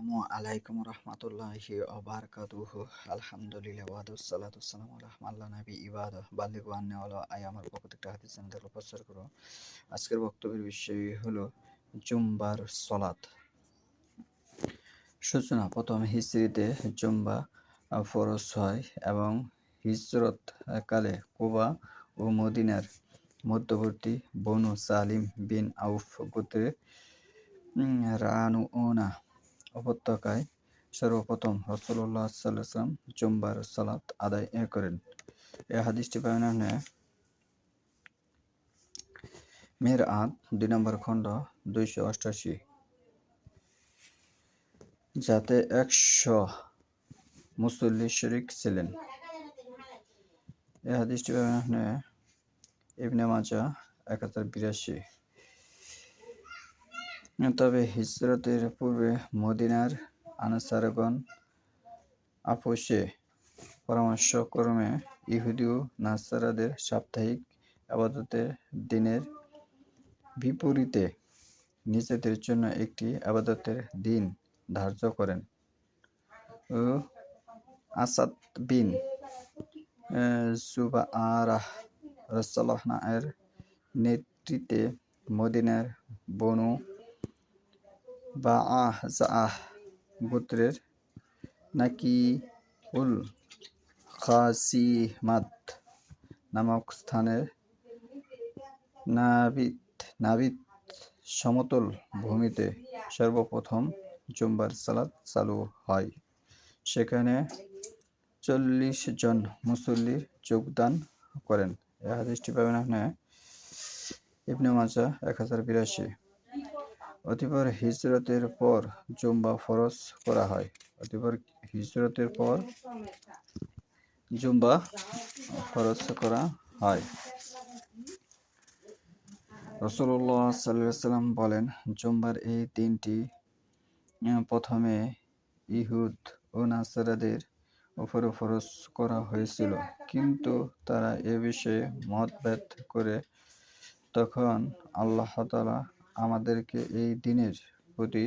আসসালামু আলাইকুম রহমতুল্লাহি ওবারাকাতুহু। আলহামদুলিল্লাহ ওয়াদুসসালাতু ওয়াসসালামু আলা আল্লাহ নবী ইবাদা বাল্লিগু আন্নি ওয়ালাউ আয়া। আমার পক্ষ থেকে হাদিস চ্যানেল প্রচার করো। আজকের বক্তব্যের বিষয় হলো জুম্বার সলাত। সূচনা: প্রথম হিজরীতে জুম্বা ফরজ হয় এবং হিজরত কালে কুবা ও মদিনার মধ্যবর্তী বনু সালিম বিন আউফ গোত্রের রানুউনা উপত্যকায় সর্বপ্রথম রাসূলুল্লাহ সাল্লাল্লাহু আলাইহি ওয়াসাল্লাম জুম্বার সালাত আদায় করেন। এই হাদিসটি বর্ণনা মিরআত 2 নম্বর খণ্ড 288, যাতে 100 মুসল্লি শরীক ছিলেন। এই হাদিসটি বর্ণনা ইবনে মাজাহ 1082। তবে হিজরতের পূর্বে মদিনার আনসারগণ আপোষে পরামর্শক্রমে ইহুদি ও নাসারাদের সাপ্তাহিক ইবাদতের দিনের বিপরীতে নিজেদের জন্য একটি ইবাদতের দিন ধার্য করেন ও আসাদ বিন জুবারাহ রাদিয়াল্লাহু এর নেতৃত্বে মদিনার বনু বাআজাহ গোত্রের নাকিউল খাসিমাত নামক স্থানের নাবিত সমতল ভূমিতে সর্বপ্রথম জুম্বার সালাত চালু হয়। সেখানে 40 জন মুসল্লি যোগদান করেন। এই হাদিসটি বর্ণনা ইবনে মাজাহ 1082। অতঃপর হিজরতের পর জুম্বা ফরজ করা হয়। হিজরতের পর জুম্বা ফরজ করা হয়। রাসূলুল্লাহ সাল্লাল্লাহু আলাইহি ওয়াসাল্লাম বলেন, জুম্বার এই দিনটি প্রথমে ইহুদ ও নাসারাদের উপরে ফরজ করা হয়েছিল, কিন্তু তারা এ বিষয়ে মতভেদ করে তখন আল্লাহ তাআলা আমাদেরকে এই দিনের প্রতি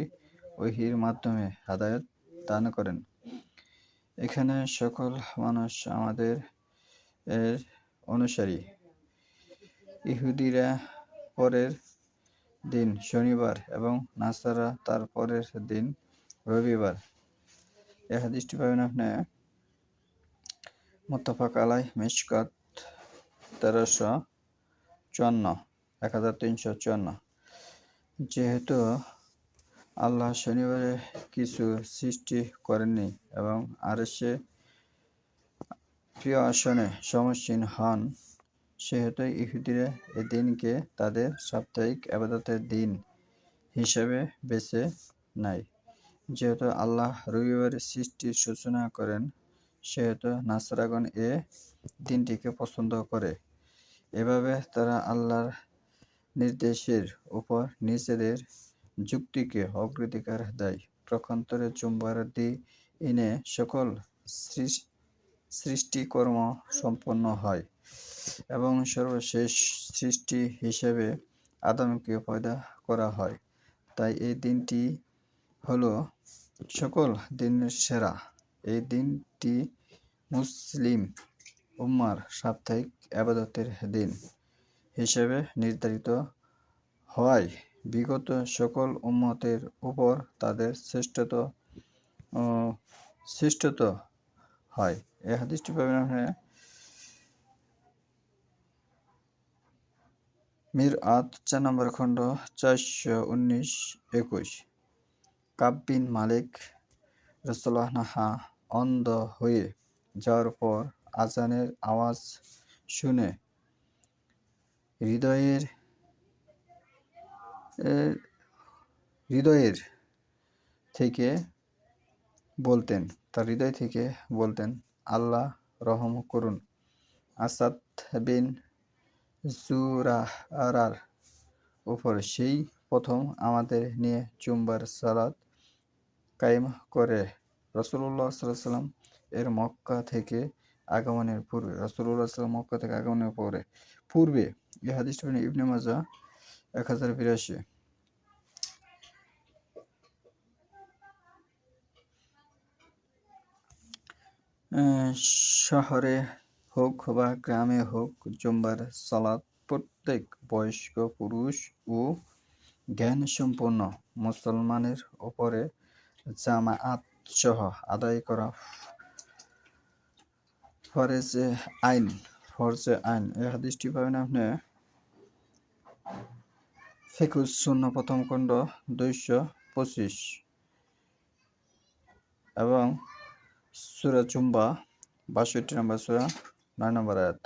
ওহীর মাধ্যমে হিদায়াত দান করেন। এখানে সকল মানুষ আমাদের এর অনুসারী। ইহুদিরা পরের দিন শনিবার এবং নাসারা তার পরের দিন রবিবার। এই হাদিসটি বর্ণনা মুত্তাফাক আলাইহ মিশকাত 1354 যেহেতু আল্লাহ শনিবারে কিছু সৃষ্টি করেননি এবং আরশে প্রিয় আসনে সমসীন হন, সেহেতু ইহুদিরা এ দিনকে তাদের সাপ্তাহিক ইবাদতের দিন হিসেবে বেছে নেয়। যেহেতু আল্লাহ রবিবারে সৃষ্টির সূচনা করেন, সেহেতু নাসারাগণ এ দিনটিকে পছন্দ করে। এভাবে তারা আল্লাহর নির্দেশের উপর নিজেদের যুক্তিকে অগ্রাধিকার দেয়। পক্ষান্তরে জুম্বার দিনে সকল সৃষ্টিকর্ম সম্পন্ন হয় এবং সর্বশেষ সৃষ্টি হিসেবে আদমকে পয়দা করা হয়। তাই এই দিনটি হলো সকল দিনের সেরা। এই দিনটি মুসলিম উম্মার সাপ্তাহিক ইবাদতের দিন হিসেবে নির্ধারিত হওয়ায় বিগত সকল উম্মতের উপর তাদের শ্রেষ্ঠত্ব হয়। এই হাদিসটি বর্ণনা মিরআত 4 নম্বর খণ্ড 419-21। কাব বিন মালিক রাদিয়াল্লাহু অন্ধ হয়ে যাওয়ার পর আযানের আওয়াজ শুনে হৃদয়ের থেকে বলতেন, আল্লাহ রহম করুন। আসাদ বিন জুরারার উপর সেই প্রথম আমাদের নিয়ে জুম্বার সালাত কায়েম করে রাসূলুল্লাহ সাল্লাল্লাহু আলাইহি ওয়াসাল্লাম এর মক্কা থেকে আগমনের পূর্বে। এই হাদিসটি ইবনে মাজাহ 1082। শহরে হোক বা গ্রামে হোক, জুম্বার সালাত প্রত্যেক বয়স্ক পুরুষ ও জ্ঞানসম্পন্ন মুসলমানের উপরে জামাআত সহ আদায় করা ফরজে আইন। এই হাদিসটি পাবেন আপনি ফিকুস সুন্নাহ প্রথম খণ্ড 225 এবং সূরা জুম্বা 62 নম্বর সূরা 9 নম্বর আয়াত।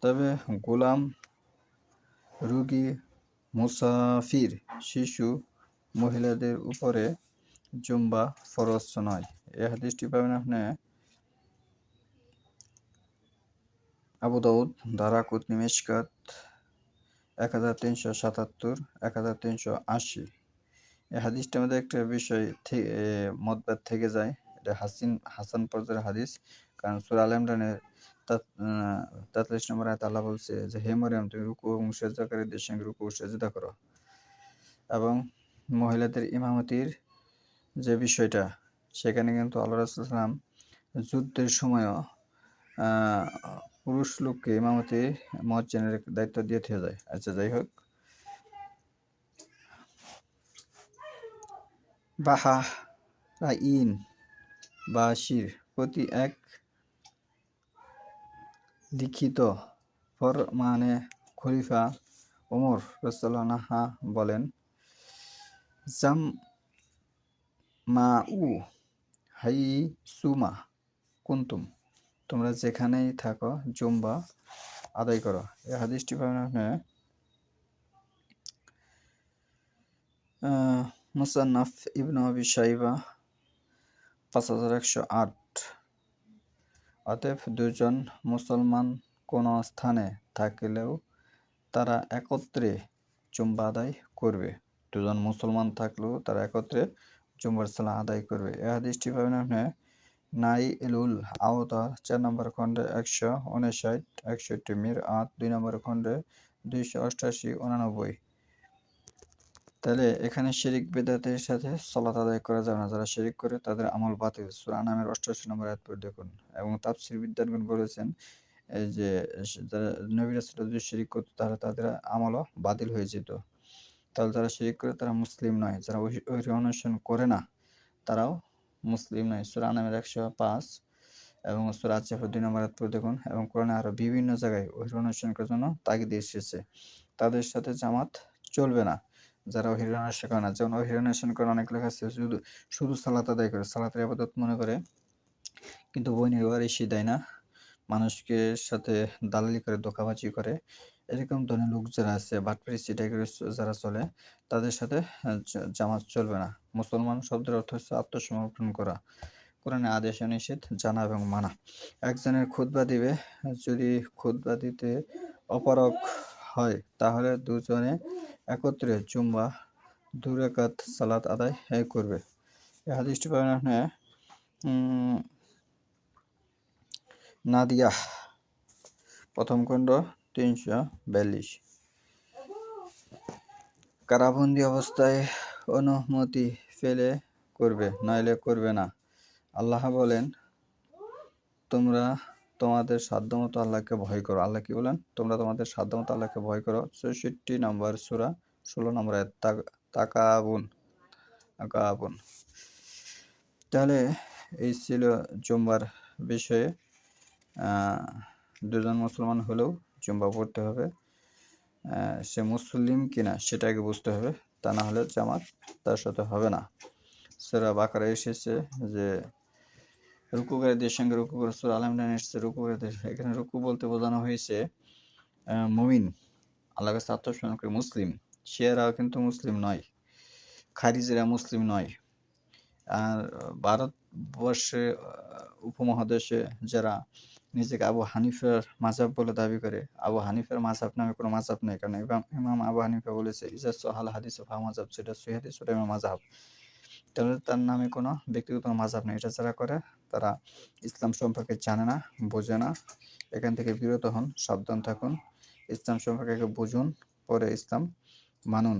তবে গোলাম, রোগী, মুসাফির, শিশু, মহিলাদের উপরে জুম্বা ফরজ নয়। এই হাদিসটি পাবেন আপনি আবু দাউদ, দারাকুতনি, মিশকাত 1377, 1380। এই হাদিসটার মধ্যে একটা বিষয় মতভেদ থেকে যায়। এটা হাসান পর্যায়ের হাদিস, কারণ সূরা আল ইমরানের 43 নম্বর আয়াতে আল্লাহ বলছে যে, হে মরিয়ম, তুমি রুকু এবং সিজদাকারীদের সঙ্গে রুকু ও সিজদা করো। এবং মহিলাদের ইমামতির যে বিষয়টা, সেখানে কিন্তু আল্লাহ রাসূল সাল্লাল্লাহু আলাইহি ওয়াসাল্লাম যুদ্ধের সময়ও পুরুষ লোককে ইমামতি মুয়াজ্জিনের দায়িত্ব দিয়ে থেকে যায়। আচ্ছা, যাই হোক, বাহরাইন বাশির প্রতি এক লিখিত ফরমানে খলিফা ওমর রাদিয়াল্লাহু আনহু বলেন, জামমাউ হাইসুমা কুনতুম, তোমরা যেখানেই থাকো জুম্বা আদায় করো। এই হাদিসটি পাবেন আপনি মুসান্নাফ ইবনে আবি শাইবা 5108। অতএব দুজন মুসলমান কোন স্থানে থাকলেও তারা একত্রে জুম্বা আদায় করবে। দুজন মুসলমান থাকলেও তারা একত্রে জুম্বার সালাত আদায় করবে। এই হাদিসটি পাবেন আপনি নাইলুল আওতার 4 নম্বর খণ্ডে 159, 61, মিরআত 2 নম্বর খণ্ডে 288, 89। তাহলে এখানে শিরিক বিদআতের সাথে সালাত আদায় করা যাবে না। যারা শিরিক করে তাদের আমল বাতিল। সূরা আনামের 88 নম্বর আয়াত পড়ে দেখুন। এবং তাফসীর বিদ্বানগণ বলেছেন এই যে, যারা নবী রাসূলরা যদি শিরিক করত তাহলে তাদের আমলও বাতিল হয়ে যেত। তাহলে যারা শিরিক করে তারা মুসলিম নয়, যারা ওহী অনুসরণ করে না তারাও মুসলিম নয়। সূরা আনামের 105 এবং সূরা আজ-জাফর 2 নম্বর আয়াত পড়ে দেখুন। এবং কোরআনে আরো বিভিন্ন জায়গায় ওহী অনুসরণ করার জন্য তাগিদ এসেছে। তাদের সাথে জামাত চলবে না যারা ওহী অনুসরণ করে না। যেমন ওহী অনুসরণ করে অনেক লেখা আছে শুধু সালাত আদায় করে, সালাতের ইবাদত মনে করে, কিন্তু বইনের ওয়ারিশই দেয় না, মানুষকে সাথে দালালি করে, ধোঁকাবাজি করে। এরকম ধরনের লোক যারা আছে, বাটপারি চিটারি যারা চলে, তাদের সাথে জামাত চলবে না। মুসলমান শব্দের অর্থ হচ্ছে আত্মসমর্পণ করা। কোরআনে আদেশ ও নিষেধ জানা এবং মানা। একজনের খুতবা দিবে, যদি খুতবা দিতে অপারগ হয় তাহলে দুজনে একত্রে জুম্বা 2 রাকাত সালাত আদায় করবে। এই হাদিসটি পাবেন আপনি নাদিয়াহ প্রথম খণ্ড 342। কারাবন্দী অবস্থায় অনুমতি পেলে করবে, নইলে করবে না। আল্লাহ বলেন, তোমরা তোমাদের সাধ্যমতো আল্লাহকে ভয় করো। আল্লাহ কি বলেন? তোমরা তোমাদের সাধ্যমতো আল্লাহকে ভয় করো। 64 নম্বর সূরা 16 নম্বর আয়াত। তাকাবুন। তাহলে এই ছিল জুম্বার বিষয়ে। দুজন মুসলমান হলেও জুম্বা পড়তে হবে। সে মুসলিম কিনা সেটা আগে বুঝতে হবে, তা না হলে জামাত তার সাথে হবে না। সূরা বাকারায় এসেছে যে রুকুকারীদের সঙ্গে রুকু করে। সূরা আল ইমরানে এসেছে রুকুকারীদের। এখানে রুকু বলতে বোঝানো হয়েছে মুমিন, আল্লাহর কাছে আত্মসমর্পণকারী মুসলিম। শিয়ারাও কিন্তু মুসলিম নয়, খারিজিরা মুসলিম নয়। আর ভারতবর্ষে উপমহাদেশে যারা নিজেকে আবু হানিফার মাযহাব বলে দাবি করে, আবু হানিফার মাযহাব নামে কোনো মাযহাব নেই। কারণ ইমাম আবু হানিফা বলেছে, ইজা সাহাল হাদিসু ফা মাযহাব, যেটা সহিহ হাদিস ওটা আমার মাযহাব। তাহলে তার নামে কোনো ব্যক্তিগত মাযহাব নেই। এটা যারা করে তারা ইসলাম সম্পর্কে জানে না, বোঝে না। এখান থেকে বিরত হন, সাবধান থাকুন। ইসলাম সম্পর্কে বুঝুন, পরে ইসলাম মানুন।